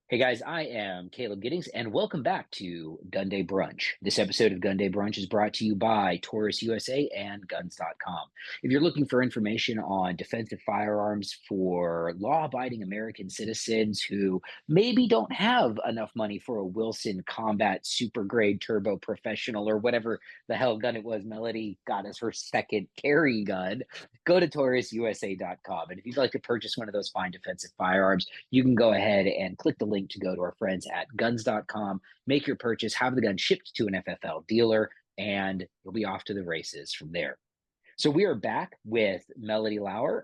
Hey guys, I am Caleb Giddings, and welcome back to Gunday Brunch. This episode of Gunday Brunch is brought to you by Taurus USA and Guns.com. If you're looking for information on defensive firearms for law-abiding American citizens who maybe don't have enough money for a Wilson Combat Super Grade Turbo Professional or whatever the hell gun it was Melody got as her second carry gun, go to TaurusUSA.com. And if you'd like to purchase one of those fine defensive firearms, you can go ahead and click the link to go to our friends at guns.com, make your purchase, have the gun shipped to an FFL dealer, and you'll be off to the races from there. So we are back with Melody Lauer.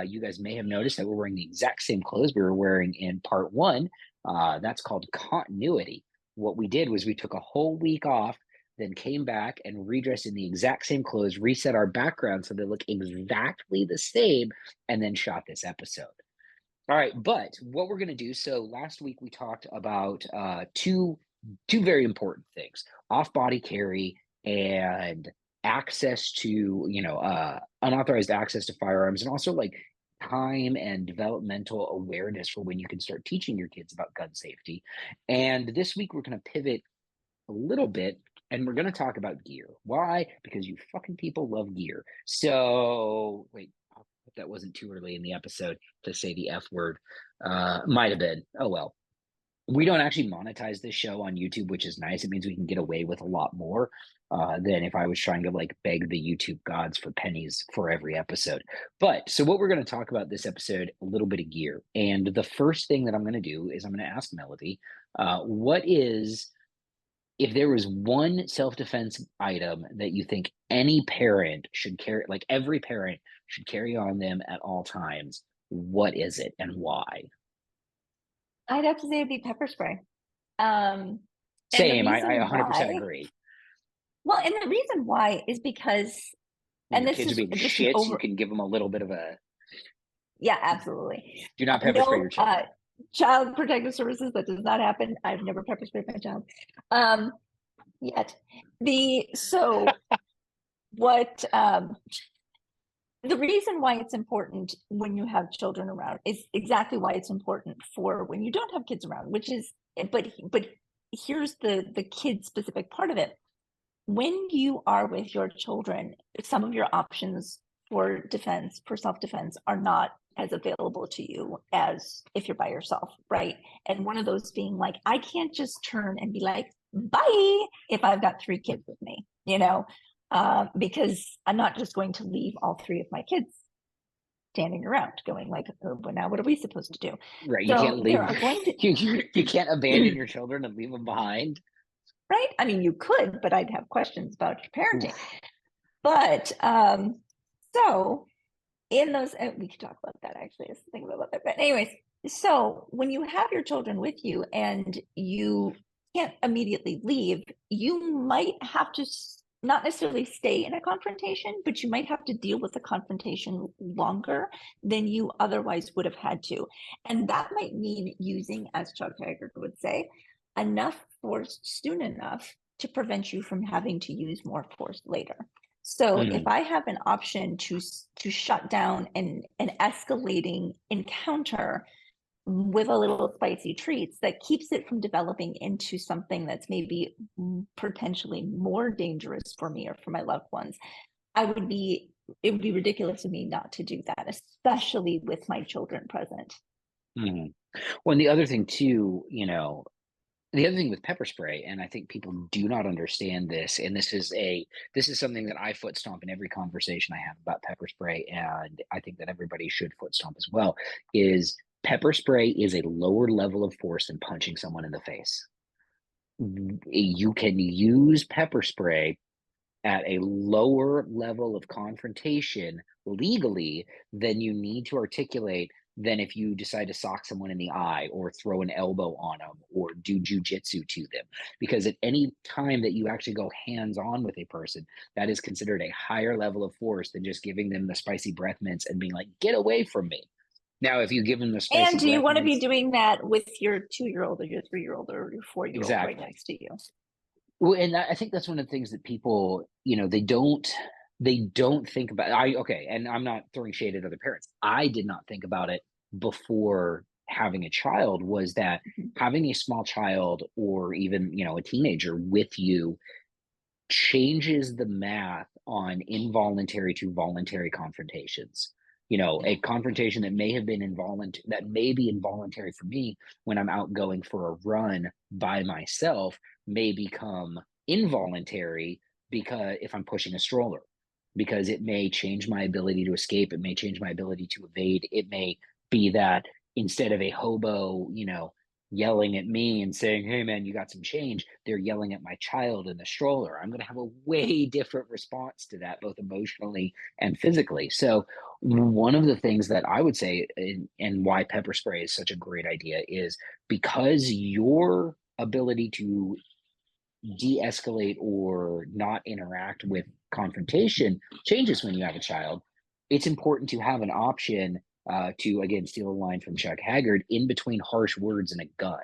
You guys may have noticed that we're wearing the exact same clothes we were wearing in part one. That's called continuity. What we did was we took a whole week off, then came back and redressed in the exact same clothes, reset our background so they look exactly the same, and then shot this episode. All right, but what we're going to do, so last week we talked about two very important things: off-body carry and access to, unauthorized access to firearms, and also like time and developmental awareness for when you can start teaching your kids about gun safety. And this week we're going to pivot a little bit and we're going to talk about gear. Why? Because you fucking people love gear. So, wait, that wasn't too early in the episode to say the F word. Might have been. Oh well. We don't actually monetize this show on YouTube, which is nice. It means we can get away with a lot more than if I was trying to like beg the YouTube gods for pennies for every episode. But so what we're going to talk about this episode, a little bit of gear. And the first thing that I'm going to do is I'm going to ask Melody, what is, if there was one self-defense item that you think any parent should carry, like every parent should carry on them at all times, what is it and why? I'd have to say it'd be pepper spray. Um, and the Same, I reason 100% why, agree. and the reason why is because, When and your this kids are is being just an shits, you over, can give them a little bit of a yeah, absolutely. do not pepper spray your No, children. child protective services, that does not happen. I've never pepper sprayed my child, um, yet. So what, the reason why it's important when you have children around is exactly why it's important for when you don't have kids around, which is, but here's the kid specific part of it. When you are with your children, some of your options for defense, for self-defense, are not as available to you as if you're by yourself, right? And one of those being like, I can't just turn and be like, bye, if I've got three kids with me, because I'm not just going to leave all three of my kids standing around going like, oh, but now what are we supposed to do? Right, you can't So there leave are going you to, can't abandon your children and leave them behind. right? I mean, you could, but I'd have questions about your parenting. Oof. But so in those, and we could talk about that actually. I was thinking about that. But anyways, so when you have your children with you and you can't immediately leave, you might have to not necessarily stay in a confrontation, but you might have to deal with the confrontation longer than you otherwise would have had to. And that might mean using, as Chuck Taggart would say, enough force soon enough to prevent you from having to use more force later. So if Mhm. I have an option to shut down an escalating encounter with a little spicy treats that keeps it from developing into something that's maybe potentially more dangerous for me or for my loved ones, it would be ridiculous of me not to do that, especially with my children present. Mhm. Well, and the other thing too, the other thing with pepper spray, and I think people do not understand this, and this is something that I foot stomp in every conversation I have about pepper spray, and I think that everybody should foot stomp as well, is pepper spray is a lower level of force than punching someone in the face. You can use pepper spray at a lower level of confrontation legally than you need to articulate than if you decide to sock someone in the eye or throw an elbow on them or do jujitsu to them. Because at any time that you actually go hands on with a person, that is considered a higher level of force than just giving them the spicy breath mints and being like, get away from me. Now, if you give them the And spicy do you breath want to be mints, doing that with your 2-year-old or your 3-year-old or your 4-year-old right exactly. next to you? Well, and I think that's one of the things that people, they don't think about. Okay, and I'm not throwing shade at other parents. I did not think about it before having a child was that having a small child or even, a teenager with you changes the math on involuntary to voluntary confrontations. A confrontation that may have been involuntary, that may be involuntary for me when I'm out going for a run by myself, may become involuntary because if I'm pushing a stroller, because it may change my ability to escape, it may change my ability to evade, it may be that instead of a hobo, yelling at me and saying, "Hey man, you got some change," they're yelling at my child in the stroller. I'm going to have a way different response to that, both emotionally and physically. So, one of the things that I would say, and why pepper spray is such a great idea, is because your ability to de escalate or not interact with confrontation changes when you have a child. It's important to have an option to, again, steal a line from Chuck Haggard, in between harsh words and a gun.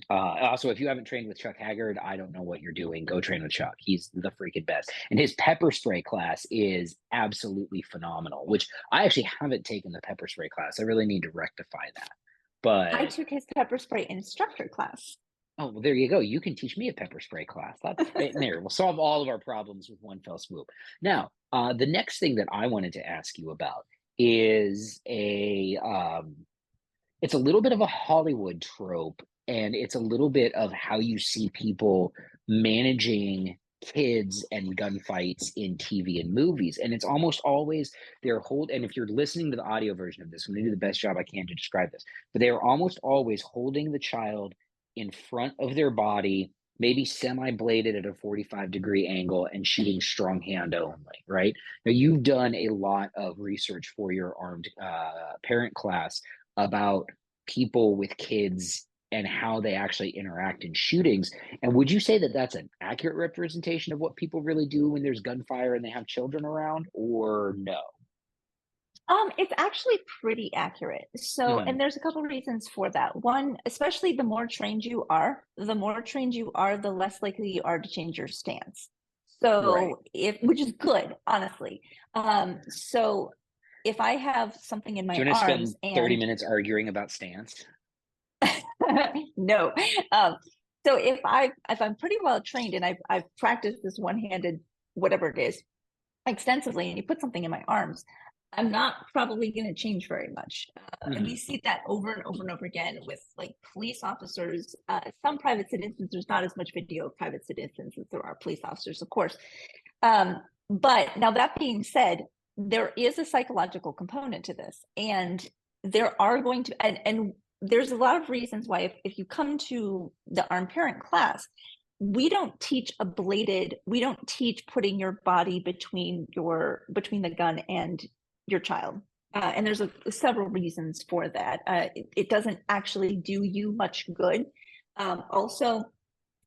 Also, if you haven't trained with Chuck Haggard, I don't know what you're doing. Go train with Chuck. He's the freaking best. And his pepper spray class is absolutely phenomenal, which I actually haven't taken the pepper spray class. I really need to rectify that. I But took his pepper spray instructor class. oh, well, there you go. You can teach me a pepper spray class. That's right in there. We'll solve all of our problems with one fell swoop. Now, the next thing that I wanted to ask you about is it's a little bit of a Hollywood trope, and it's a little bit of how you see people managing kids and gunfights in TV and movies. And it's almost always and if you're listening to the audio version of this, I'm going to do the best job I can to describe this, but they are almost always holding the child in front of their body, maybe semi-bladed at a 45-degree angle and shooting strong hand only, right? Now, you've done a lot of research for your armed parent class about people with kids and how they actually interact in shootings. And would you say that that's an accurate representation of what people really do when there's gunfire and they have children around, or no? It's actually pretty accurate. So, Hmm. and there's a couple reasons for that. One, especially the more trained you are, the less likely you are to change your stance. Right. So, which is good, honestly. So if I have something in Do my you want to arms spend 30 and minutes arguing about stance? no, um, so if I'm pretty well trained and I've practiced this one-handed whatever it is extensively, and you put something in my arms, I'm not probably going to change very much. And we Hmm. see that over and over and over again with like police officers. Some private citizens, there's not as much video of private citizens as there are police officers, of course. But now that being said, there is a psychological component to this, and there are going to and there's a lot of reasons why if you come to the armed parent class, we don't teach putting your body between the gun and your child. And there's several reasons for that. It doesn't actually do you much good. Also,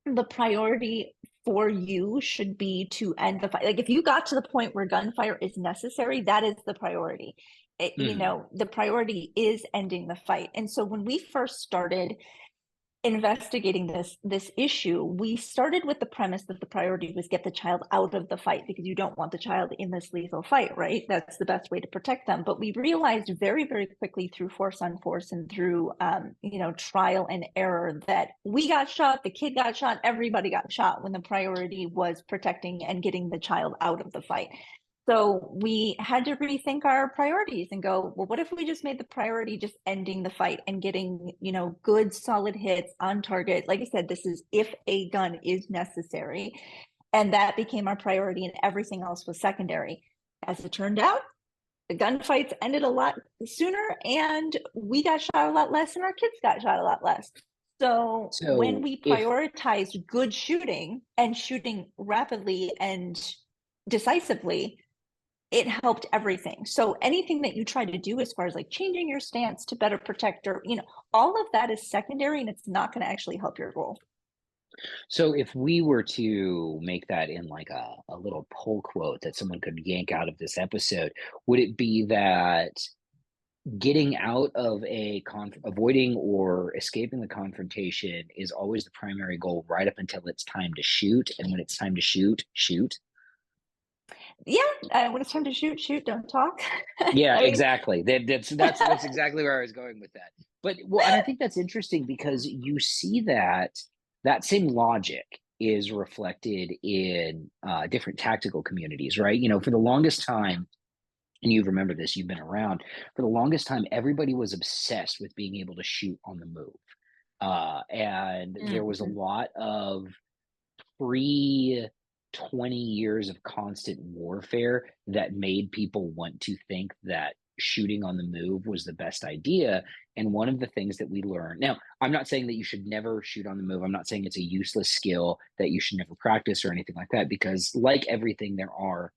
the priority for you should be to end the fight. Like if you got to the point where gunfire is necessary, that is the priority. Hmm. The priority is ending the fight. And so when we first started investigating this issue, we started with the premise that the priority was get the child out of the fight, because you don't want the child in this lethal fight, right? That's the best way to protect them. But we realized very, very quickly through force on force and through trial and error that we got shot, the kid got shot, everybody got shot, when the priority was protecting and getting the child out of the fight. So we had to rethink our priorities and go, well, what if we just made the priority just ending the fight and getting, good solid hits on target? Like I said, this is if a gun is necessary. And that became our priority, and everything else was secondary. As it turned out, the gunfights ended a lot sooner, and we got shot a lot less, and our kids got shot a lot less. So when So we if prioritized good shooting and shooting rapidly and decisively, it helped everything. So anything that you try to do as far as like changing your stance to better protect, or all of that is secondary, and it's not going to actually help your goal. So if we were to make that in like a little pull quote that someone could yank out of this episode, would it be that getting out of avoiding or escaping the confrontation is always the primary goal right up until it's time to shoot, and when it's time to shoot, shoot? when it's time to shoot, shoot, don't talk. Yeah, I mean, exactly. That's exactly where I was going with that. But well, and I think that's interesting because you see that same logic is reflected in different tactical communities, right? For the longest time, and you remember this, you've been around for the longest time, everybody was obsessed with being able to shoot on the move. And there was a Mhm. lot of pre 20 years of constant warfare that made people want to think that shooting on the move was the best idea. And one of the things that we learned now, I'm not saying that you should never shoot on the move. I'm not saying it's a useless skill that you should never practice or anything like that, because, like everything, there are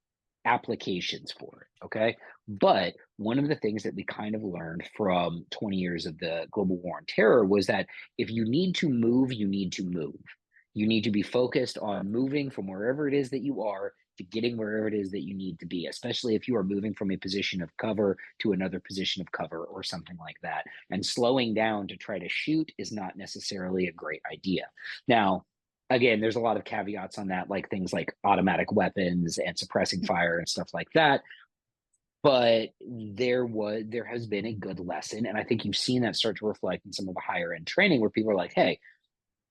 applications for it. Okay. But one of the things that we kind of learned from 20 years of the global war on terror was that if you need to move, you need to move. You need to be focused on moving from wherever it is that you are to getting wherever it is that you need to be, especially if you are moving from a position of cover to another position of cover or something like that. And slowing down to try to shoot is not necessarily a great idea. Now, again, there's a lot of caveats on that, like things like automatic weapons and suppressing fire and stuff like that. But there has been a good lesson, and I think you've seen that start to reflect in some of the higher end training where people are like, hey,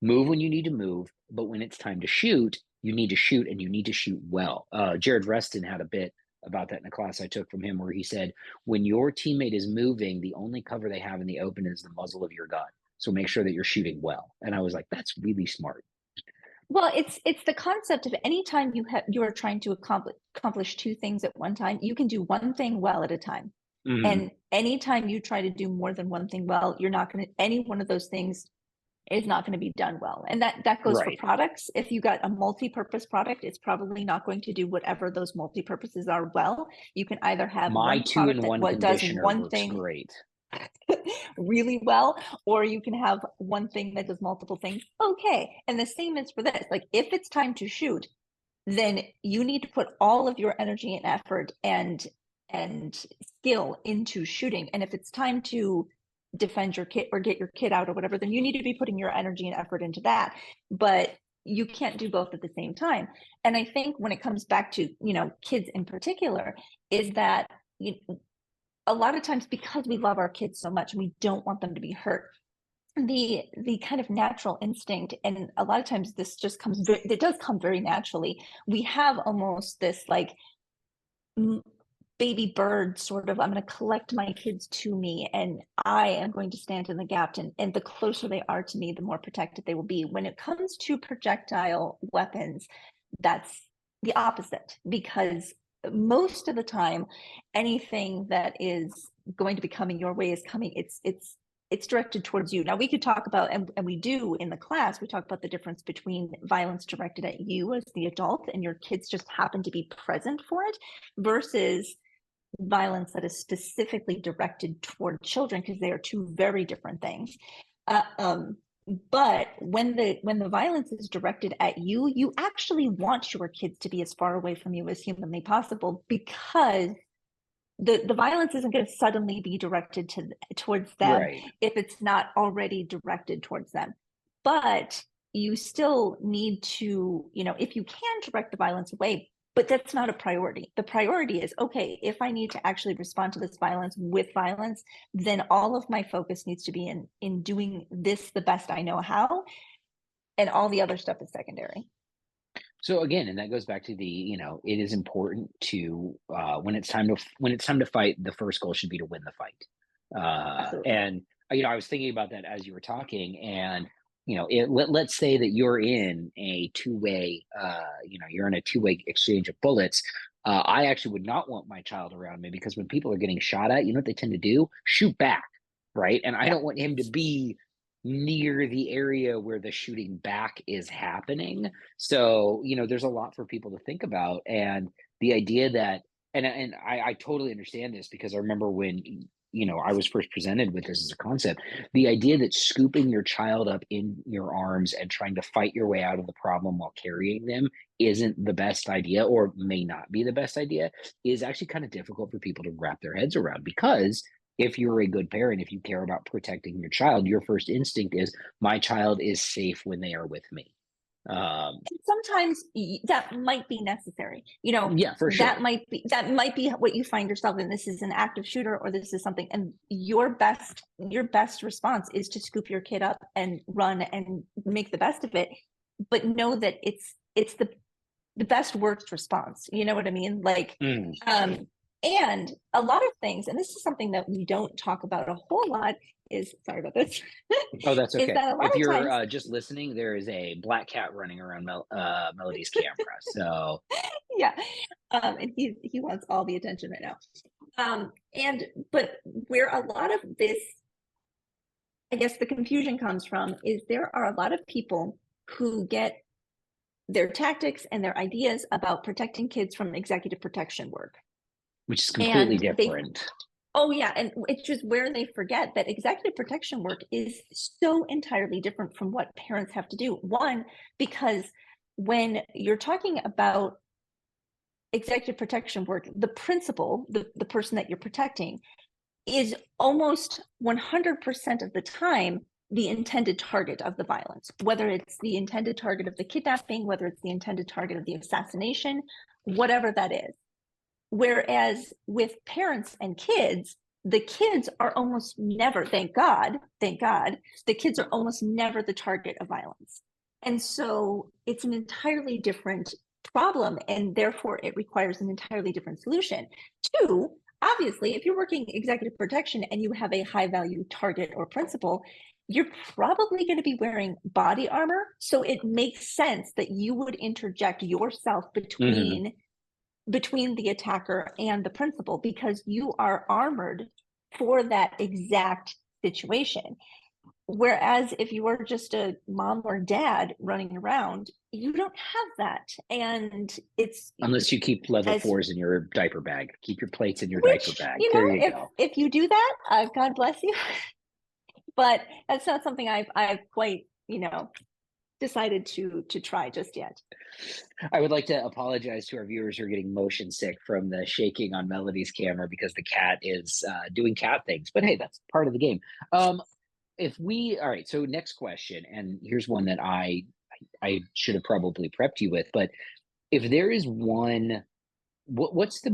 move when you need to move, but when it's time to shoot, you need to shoot, and you need to shoot well. Jared Reston had a bit about that in a class I took from him where he said, when your teammate is moving, the only cover they have in the open is the muzzle of your gun. So make sure that you're shooting well. And I was like, that's really smart. Well, it's the concept of anytime you are trying to accomplish two things at one time, you can do one thing well at a time. Hmm. And anytime you try to do more than one thing well, you're not going to any one of those things is not going to be done well. And that goes for Right. products. If you got a multi-purpose product, it's probably not going to do whatever those multi-purposes are well. You can either have My one two product in that one what does conditioner one works thing great. really well, or you can have one thing that does multiple things. Okay. And the same is for this. Like if it's time to shoot, then you need to put all of your energy and effort and skill into shooting. And if it's time to defend your kid or get your kid out or whatever, then you need to be putting your energy and effort into that. But you can't do both at the same time. And I think when it comes back to, kids in particular, is that a lot of times because we love our kids so much and we don't want them to be hurt, the kind of natural instinct, and a lot of times this just it does come very naturally. We have almost this like baby bird sort of, I'm going to collect my kids to me and I am going to stand in the gap, and the closer they are to me, the more protected they will be. When it comes to projectile weapons, that's the opposite, because most of the time anything that is going to be coming your way is coming, it's directed towards you. Now we could talk about, and we do in the class, we talk about the difference between violence directed at you as the adult and your kids just happen to be present for it, versus violence that is specifically directed toward children, because they are two very different things. Uh, um, but when the violence is directed at you, you actually want your kids to be as far away from you as humanly possible, because the violence isn't going to suddenly be directed towards them Right. if it's not already directed towards them. But you still need to, if you can direct the violence away, but that's not a priority. The priority is, okay, if I need to actually respond to this violence with violence, then all of my focus needs to be in doing this the best I know how, and all the other stuff is secondary. So again, and that goes back to it is important to when it's time to fight, the first goal should be to win the fight. Absolutely. And I was thinking about that as you were talking, and let's say that you're in a two-way, you're in a two-way exchange of bullets. I actually would not want my child around me, because when people are getting shot at, you know what they tend to do? Shoot back, right? And I Yeah. don't want him to be near the area where the shooting back is happening. So, there's a lot for people to think about. And the idea that, and I totally understand this, because I remember when, I was first presented with this as a concept, the idea that scooping your child up in your arms and trying to fight your way out of the problem while carrying them isn't the best idea, or may not be the best idea, is actually kind of difficult for people to wrap their heads around. Because if you're a good parent, if you care about protecting your child, your first instinct is, my child is safe when they are with me. Sometimes that might be necessary. Yeah, for that sure. might be what you find yourself in. This is an active shooter, or this is something, and your best response is to scoop your kid up and run and make the best of it. But know that it's the best worst response. You know what I mean? Like, Mm. and a lot of things, and this is something that we don't talk about a whole lot, is sorry about this, Oh, that's is okay. that a lot If of you're times, just listening, there is a black cat running around Melody's camera. So, yeah, and he wants all the attention right now. But where a lot of this, I guess, the confusion comes from is there are a lot of people who get their tactics and their ideas about protecting kids from executive protection work. which is completely And they different. Oh, yeah. And it's just where they forget that executive protection work is so entirely different from what parents have to do. One, because when you're talking about executive protection work, the principal, the person that you're protecting, is almost 100% of the time the intended target of the violence, whether it's the intended target of the kidnapping, whether it's the intended target of the assassination, whatever that is. Whereas with parents and kids, the kids are almost never, thank God, the kids are almost never the target of violence. And so it's an entirely different problem, and therefore it requires an entirely different solution. Two, obviously, if you're working executive protection and you have a high value target or principal, you're probably going to be wearing body armor. So it makes sense that you would interject yourself Hmm. between the attacker and the principal, because you are armored for that exact situation. Whereas if you are just a mom or dad running around, you don't have that. And it's Unless you keep level as fours in your diaper bag, keep your plates in your diaper which, bag. There you go. if you do that, God bless you. But that's not something I've quite, decided to try just yet. I would like to apologize to our viewers who are getting motion sick from the shaking on Melody's camera because the cat is doing cat things. But hey, that's part of the game. If we, all right, so next question, and here's one that I should have probably prepped you with, but if there is one, what's the,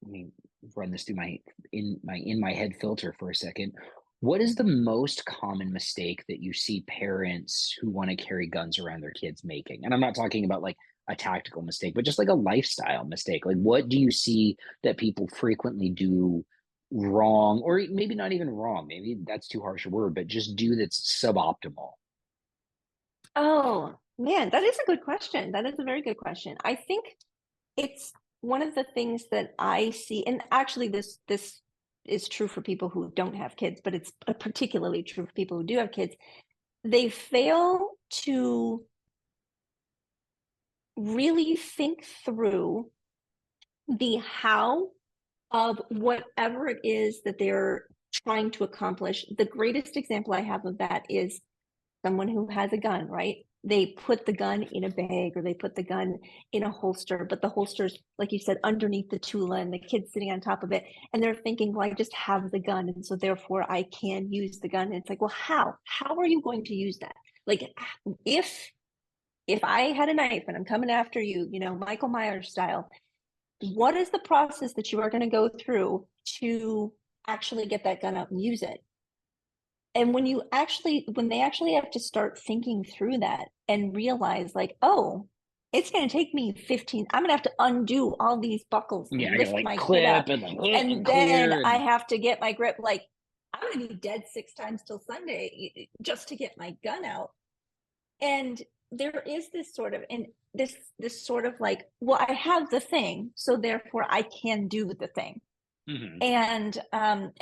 let me run this through my head filter for a second. What is the most common mistake that you see parents who want to carry guns around their kids making? And I'm not talking about like a tactical mistake, but just like a lifestyle mistake. Like, what do you see that people frequently do wrong, or maybe not even wrong? Maybe that's too harsh a word, but just do that's suboptimal. Oh, man, that is a good question. That is a very good question. I think it's one of the things that I see, and actually this is true for people who don't have kids, but it's particularly true for people who do have kids. They fail to really think through the how of whatever it is that they're trying to accomplish. The greatest example I have of that is someone who has a gun, right? They put the gun in a bag, or they put the gun in a holster, but the holster's, like you said, underneath the Tula, and the kid's sitting on top of it. And they're thinking, well, I just have the gun, and so therefore I can use the gun. And it's like, well, how? How are you going to use that? Like, if I had a knife and I'm coming after you, Michael Myers style, what is the process that you are going to go through to actually get that gun out and use it? And when they actually have to start thinking through that and realize, like, oh, it's going to take me 15, I'm going to have to undo all these buckles Yeah, and I got lift like my kid clip up, and like hit and and then clear I and have to get my grip. Like, I'm going to be dead 6 times till Sunday just to get my gun out. And there is this sort of like, well, I have the thing, so therefore I can do the thing. mhm. And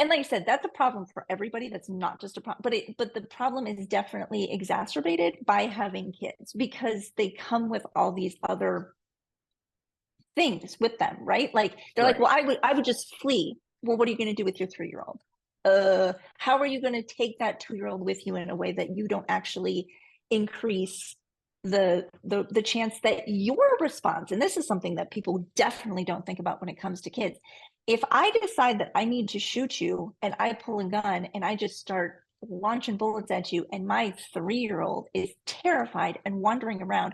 like I said, that's a problem for everybody. That's not just a problem, but the problem is definitely exacerbated by having kids, because they come with all these other things with them, right? Like, they're like, well, Right. I would just flee. Well, what are you going to do with your 3-year-old? How are you going to take that 2-year-old with you in a way that you don't actually increase the chance that your response, and this is something that people definitely don't think about when it comes to kids. If I decide that I need to shoot you and I pull a gun and I just start launching bullets at you, and my 3-year-old is terrified and wandering around.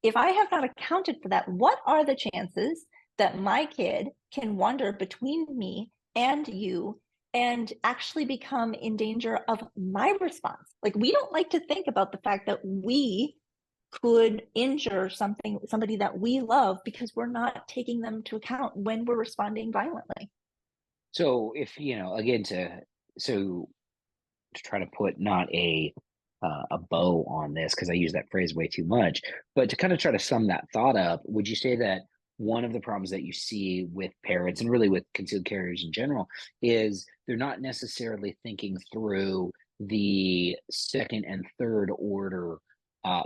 If I have not accounted for that, what are the chances that my kid can wander between me and you and actually become in danger of my response? Like, we don't like to think about the fact that we could injure somebody that we love because we're not taking them into account when we're responding violently. So if, again, so to try to put not a bow on this, because I use that phrase way too much, but to kind of try to sum that thought up, would you say that one of the problems that you see with parents and really with concealed carriers in general is they're not necessarily thinking through the second and third order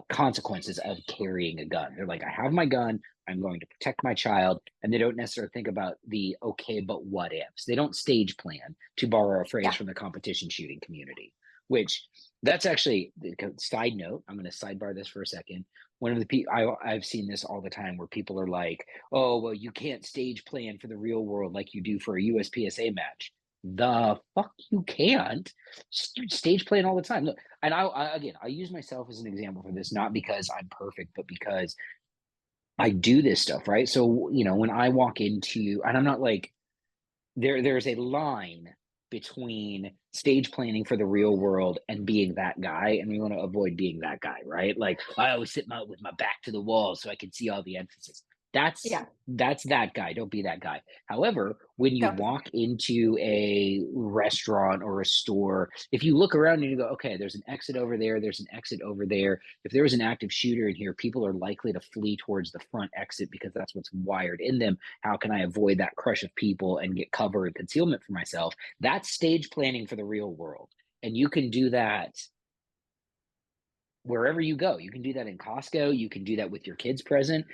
consequences of carrying a gun? They're like, I have my gun, I'm going to protect my child, and they don't necessarily think about the okay, but what ifs. They don't stage plan, to borrow a phrase Yeah. from the competition shooting community, which that's actually, side note, I'm going to sidebar this for a second. One of the people I've seen this all the time where people are like, oh, well, you can't stage plan for the real world like you do for a USPSA match. The fuck you can't. Stage plan all the time. Look, and again, I use myself as an example for this, not because I'm perfect, but because I do this stuff, right? So, when I walk into, and I'm not like, there's a line between stage planning for the real world and being that guy, and we want to avoid being that guy, right? Like, I always sit with my back to the wall so I can see all the emphasis. That's Yeah. that's that guy. Don't be that guy. However, when you No. walk into a restaurant or a store, if you look around and you go, okay, there's an exit over there, there's an exit over there. If there was an active shooter in here, people are likely to flee towards the front exit because that's what's wired in them. How can I avoid that crush of people and get cover and concealment for myself? That's stage planning for the real world. And you can do that wherever you go. You can do that in Costco. You can do that with your kids present.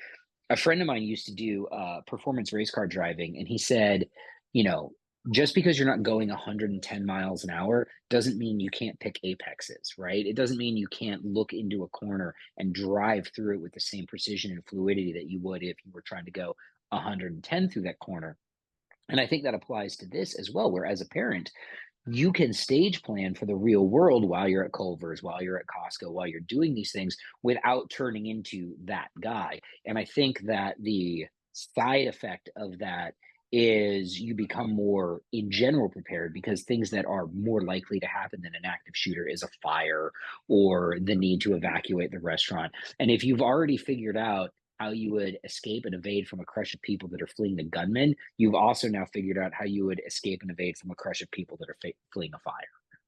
A friend of mine used to do performance race car driving, and he said, you know, just because you're not going 110 miles an hour doesn't mean you can't pick apexes, right? It doesn't mean you can't look into a corner and drive through it with the same precision and fluidity that you would if you were trying to go 110 through that corner. And I think that applies to this as well, where as a parent, you can stage plan for the real world while you're at Culver's, while you're at Costco, while you're doing these things without turning into that guy. And I think that the side effect of that is you become more in general prepared, because things that are more likely to happen than an active shooter is a fire or the need to evacuate the restaurant. And if you've already figured out how you would escape and evade from a crush of people that are fleeing the gunman, you've also now figured out how you would escape and evade from a crush of people that are fleeing a fire.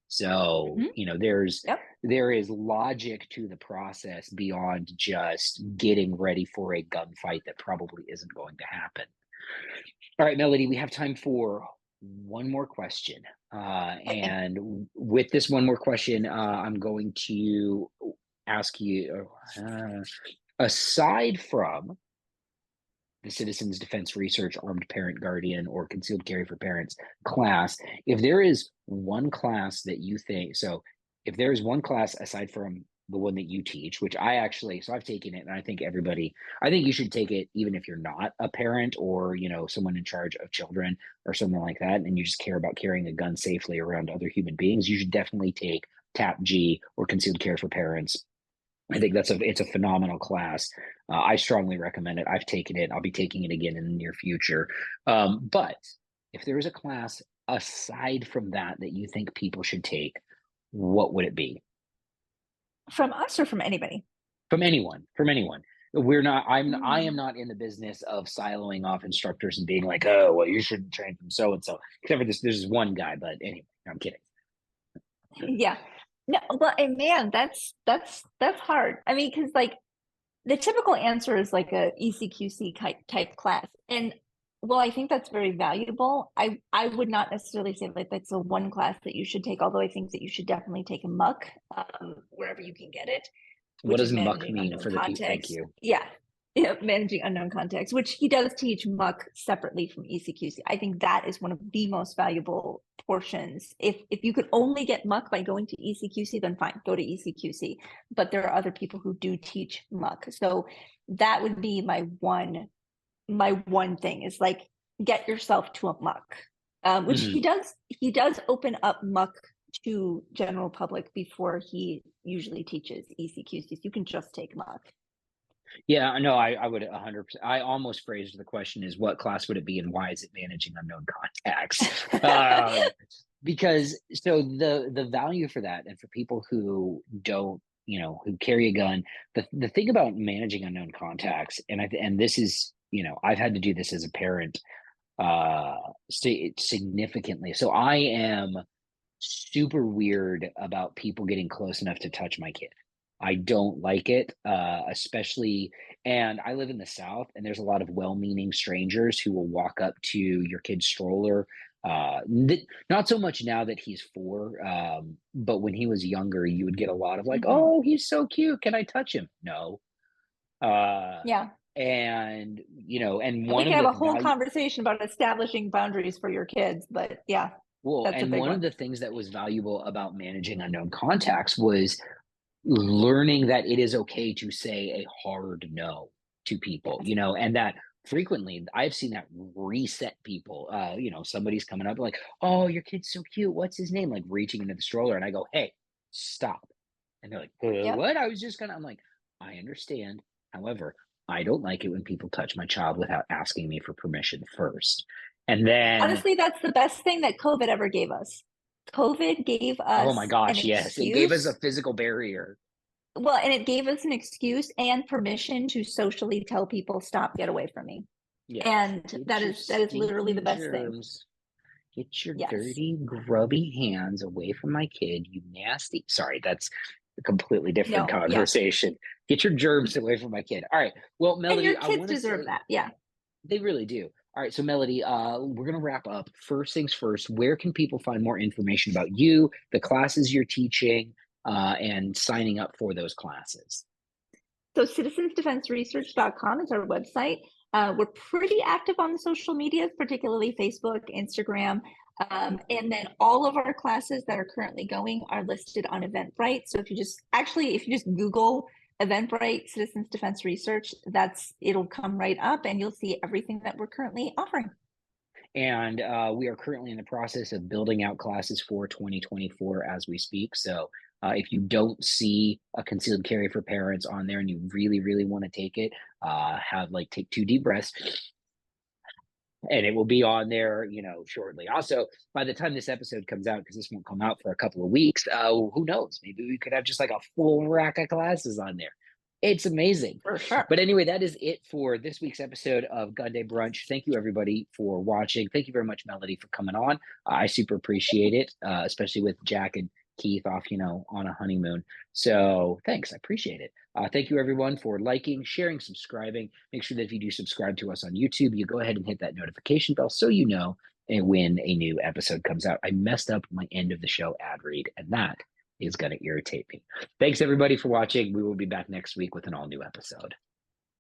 So, Mhm. Yep. there is logic to the process beyond just getting ready for a gunfight that probably isn't going to happen. All right, Melody, we have time for one more question. And with this one more question, I'm going to ask you, aside from the Citizens Defense Research Armed Parent Guardian or Concealed Carry for Parents class, if there is one class that you think, so if there is one class aside from the one that you teach, which so I've taken it, and I think you should take it even if you're not a parent or, someone in charge of children or something like that, and you just care about carrying a gun safely around other human beings. You should definitely take TAP-G or Concealed Carry for Parents. I think it's a phenomenal class. I strongly recommend it. I've taken it. I'll be taking it again in the near future. But if there is a class aside from that you think people should take, what would it be? From us or from anybody? From anyone. From anyone. We're not. I am Mm. not in the business of siloing off instructors and being like, oh, well, you shouldn't train from so and so. Except for this, there's one guy. But anyway, I'm kidding. Yeah. No, well, and man, that's hard. I mean, because like the typical answer is like a ECQC type class. And well, I think that's very valuable. I would not necessarily say like that's the one class that you should take, although I think that you should definitely take a muck wherever you can get it, What which is does muck managing mean unknown for the people? Thank context. you. Yeah. Yeah, managing unknown context, which he does teach muck separately from ECQC. I think that is one of the most valuable portions. If you could only get muck by going to ECQC, then fine, go to ECQC. But there are other people who do teach muck. So that would be my one thing is like get yourself to a muck. Which Mhm. he does open up muck to general public before he usually teaches ECQCs. You can just take mock. Yeah, no, I would 100%. I almost phrased the question as what class would it be and why is it managing unknown contacts? Because so the value for that and for people who don't, who carry a gun, the thing about managing unknown contacts, and this is, I've had to do this as a parent significantly. So I am super weird about people getting close enough to touch my kid. I don't like it, especially, and I live in the South, and there's a lot of well-meaning strangers who will walk up to your kid's stroller. Not so much now that he's 4, but when he was younger, you would get a lot of like, "Oh, he's so cute. Can I touch him?" No. Yeah. And and we one can of have the a whole value. conversation about establishing boundaries for your kids, but yeah, Well, that's a and big one of one. the things that was valuable about managing unknown contacts was learning that it is okay to say a hard no to people, Yes. and that frequently I've seen that reset people. Somebody's coming up like, "Oh, your kid's so cute. What's his name?" Like reaching into the stroller, and I go, "Hey, stop." And they're like, Yep. "What? I was just gonna." I'm like, "I understand. However, I don't like it when people touch my child without asking me for permission first." And then, Honestly, that's the best thing that COVID ever gave us. COVID gave oh my us an gosh, yes, it gave us a excuse. physical barrier. Well, and it gave us an excuse and permission to socially tell people, stop, get away from me. Yes, And get that your is literally the stinking best thing. germs. Get your Yes. dirty, grubby hands away from my kid, you nasty. Sorry, that's a completely different No, yeah. conversation. Get your germs away from my kid. All right. Well, And Melody, your I kids want to deserve say that. Yeah. they really do. All right. So, Melody, we're going to wrap up. First things first, where can people find more information about you, the classes you're teaching, and signing up for those classes? So citizensdefenseresearch.com is our website. We're pretty active on the social medias, particularly Facebook, Instagram. And then all of our classes that are currently going are listed on Eventbrite. So if you just Google Eventbrite Citizens Defense Research, it'll come right up and you'll see everything that we're currently offering. And we are currently in the process of building out classes for 2024 as we speak. So if you don't see a concealed carry for parents on there and you really, really want to take it, take 2 deep breaths and it will be on there, shortly. Also, by the time this episode comes out, because this won't come out for a couple of weeks, who knows? Maybe we could have just like a full rack of classes on there. It's amazing. For sure. But anyway, that is it for this week's episode of Gunday Brunch. Thank you, everybody, for watching. Thank you very much, Melody, for coming on. I super appreciate it, especially with Jack and Keith off, on a honeymoon. So thanks. I appreciate it. Thank you, everyone, for liking, sharing, subscribing. Make sure that if you do subscribe to us on YouTube, you go ahead and hit that notification bell so you know when a new episode comes out. I messed up my end of the show ad read, and that is going to irritate me. Thanks, everybody, for watching. We will be back next week with an all new episode.